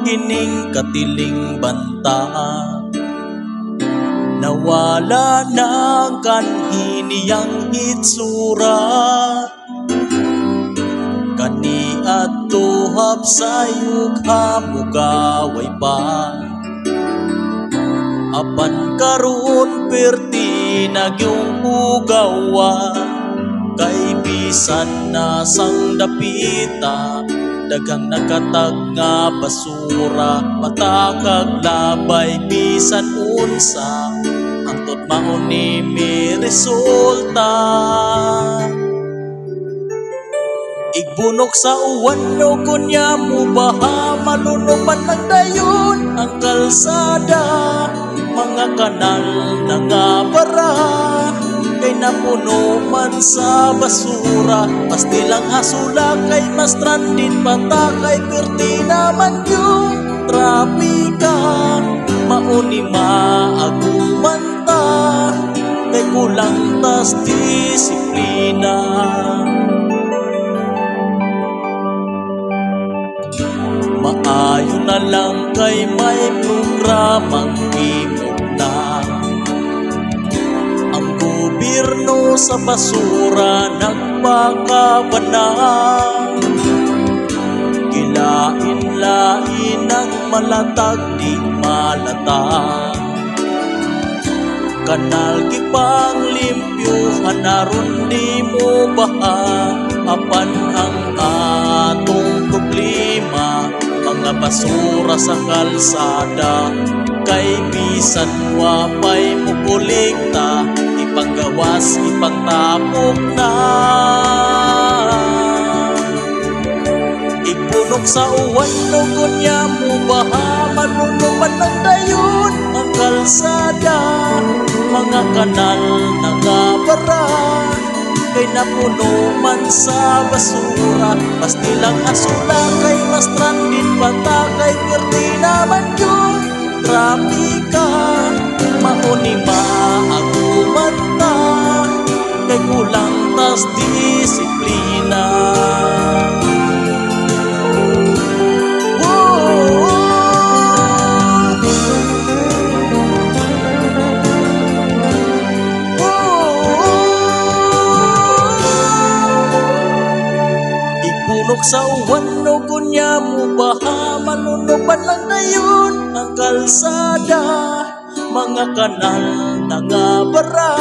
kining katiling banta. Nawala na kanhiniyang hitsura, kani at tuhap sayog hamugaway pa. Apan karon perti nagyong hugawa, kay bisan na sang dapita, daghang nakatag nga basura. Matakag labay bisan unsa, hangtod mauni mi resulta. Igbunok sa uwan no kunya mo baha, malunuman ng dayon ang kalsada. Mga kanal na nga bara, kay napuno man sa basura. Pastilang asula kay mas stranded bata, kay perti naman yung trapika. Mauni maagumanta, kay kulang tas disiplina. Maayo na lang kay may programang himog na. Ang gobyerno sa basura nagpakabana, kilain-lain ang malatag di malatag. Kanal gipang limpyuhan naron di mo baha. Apan ang atong problema, mga basura sa kalsada, kay bisan wapay mo kolekta, ipanggawas ipangtapok na. Igbunok sa uwan no kunya mo baha, malunuman ng dayon ang kalsada. Mga kanal na nga bara, kay napuno man sa basura. Pastilang asula kay mas stranded bata, kay perti naman yung trapika. Mauni maagumanta, kay kulang tas disiplina. Igbunok sa uwan no kunya mo baha, malunuman lang dayon ang kalsada. Mga kanal na nga bara,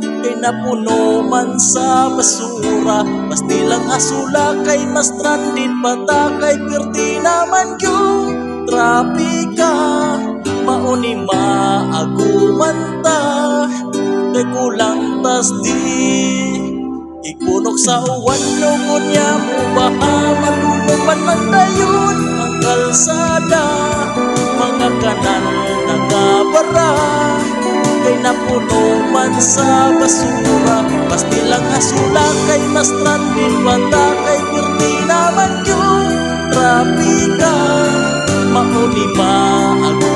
kay napuno man sa basura. Pastilang asula kay mas stranded bata, kay perti naman yung trapika. Mauni maagumanta, kay kulang tas Igbunok sa uwan no kunya mo baha, malunuman lang dayon ang kalsada. Mga kanal na nga bara, kay napuno man sa basura. Pastilang asula kay mas stranded bata, kay perti naman yung trapika. Mauni maagumanta,